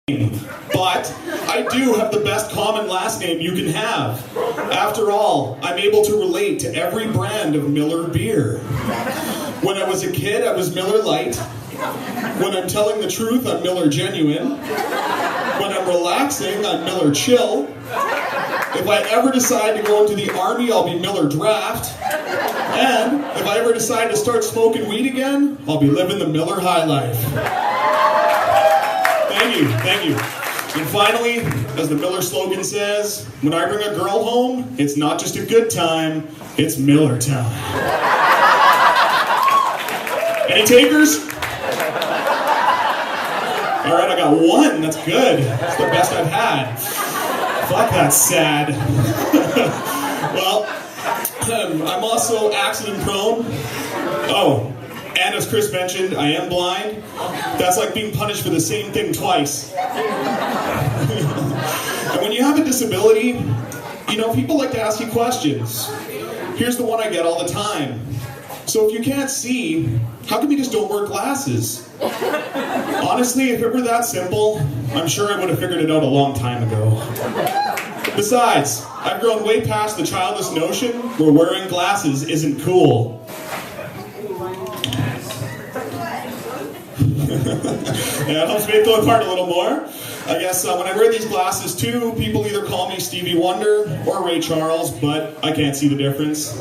But I do have the best common last name you can have. After all, I'm able to relate to every brand of Miller beer. When I was a kid, I was Miller Lite. When I'm telling the truth, I'm Miller Genuine. When I'm relaxing, I'm Miller Chill. If I ever decide to go into the Army, I'll be Miller Draft. And if I ever decide to start smoking weed again, I'll be living the Miller High Life. Thank you. And finally, as the Miller slogan says, when I bring a girl home, it's not just a good time, it's Miller time. Any takers? All right, I got one. That's good. That's the best I've had. Fuck, that's sad. Well, I'm also accident prone. Oh, and as Chris mentioned, I am blind. That's like being punished for the same thing twice. And when you have a disability, people like to ask you questions. Here's the one I get all the time. So if you can't see, how come you just don't wear glasses? Honestly, if it were that simple, I'm sure I would have figured it out a long time ago. Besides, I've grown way past the childish notion where wearing glasses isn't cool. Yeah, it helps me go apart a little more. I guess when I wear these glasses too, people either call me Stevie Wonder or Ray Charles, but I can't see the difference.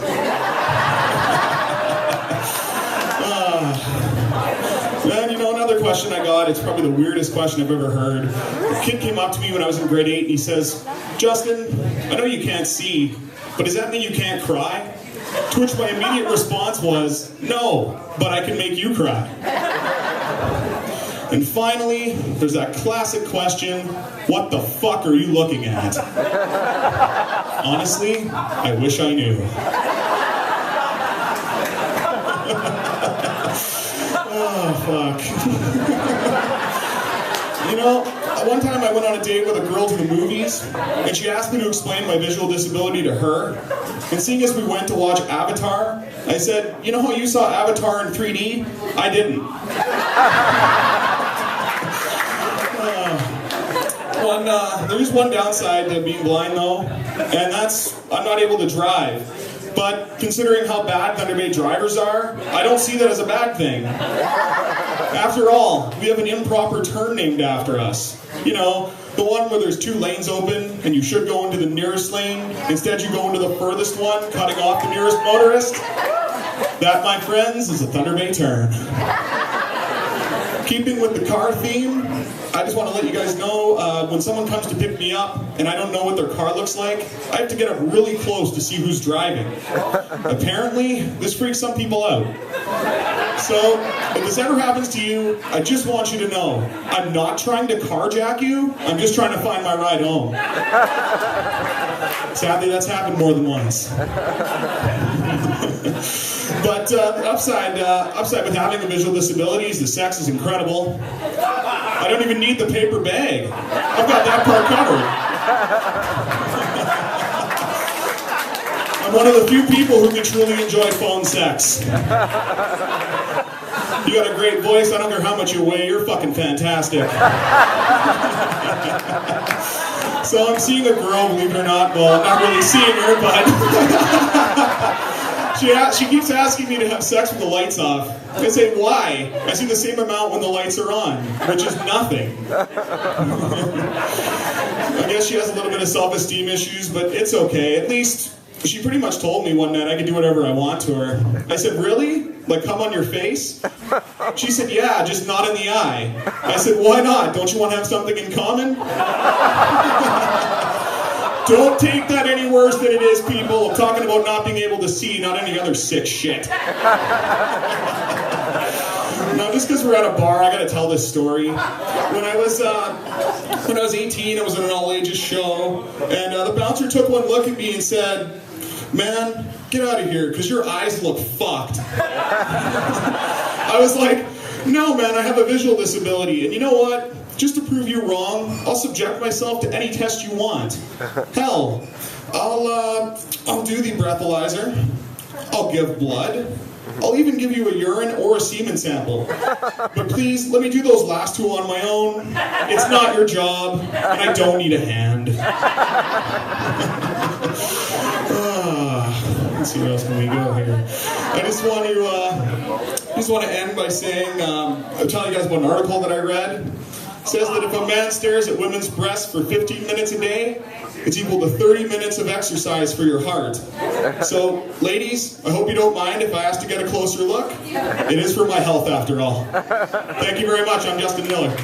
And another question I got, it's probably the weirdest question I've ever heard. A kid came up to me when I was in grade 8 and he says, "Justin, I know you can't see, but does that mean you can't cry?" To which my immediate response was, "No, but I can make you cry." And finally, there's that classic question, what the fuck are you looking at? Honestly, I wish I knew. Oh, fuck. One time I went on a date with a girl to the movies, and she asked me to explain my visual disability to her. And seeing as we went to watch Avatar, I said, "You know how you saw Avatar in 3D? I didn't." There is one downside to being blind though, and that's I'm not able to drive. But considering how bad Thunder Bay drivers are, I don't see that as a bad thing. After all, we have an improper turn named after us. The one where there's 2 lanes open and you should go into the nearest lane. Instead you go into the furthest one, cutting off the nearest motorist. That, my friends, is a Thunder Bay turn. Keeping with the car theme, I just want to let you guys know, when someone comes to pick me up and I don't know what their car looks like, I have to get up really close to see who's driving. Apparently, this freaks some people out. So, if this ever happens to you, I just want you to know, I'm not trying to carjack you, I'm just trying to find my ride home. Sadly, that's happened more than once. But the upside with having a visual disability is the sex is incredible. I don't even need the paper bag. I've got that part covered. I'm one of the few people who can truly enjoy phone sex. You got a great voice, I don't care how much you weigh, you're fucking fantastic. So I'm seeing a girl, believe it or not, well, I'm not really seeing her, but she keeps asking me to have sex with the lights off. I say, why? I see the same amount when the lights are on, which is nothing. I guess she has a little bit of self-esteem issues, but it's okay. At least she pretty much told me one night I could do whatever I want to her. I said, really? Like come on your face? She said, yeah, just not in the eye. I said, why not? Don't you want to have something in common? Don't take that any worse than it is, people. I'm talking about not being able to see, not any other sick shit. Now, just because we're at a bar, I gotta tell this story. When I was 18, I was at an all-ages show, and the bouncer took one look at me and said, "Man, get out of here, because your eyes look fucked." I was like, "No, man, I have a visual disability, and you know what? Just to prove you wrong, I'll subject myself to any test you want. Hell, I'll do the breathalyzer. I'll give blood. I'll even give you a urine or a semen sample. But please, let me do those last two on my own. It's not your job, and I don't need a hand. Let's see, where else can we go here? I just want to end by saying, I'll tell you guys about an article that I read. It says that if a man stares at women's breasts for 15 minutes a day, it's equal to 30 minutes of exercise for your heart. So, ladies, I hope you don't mind if I ask to get a closer look. It is for my health, after all. Thank you very much. I'm Justin Miller.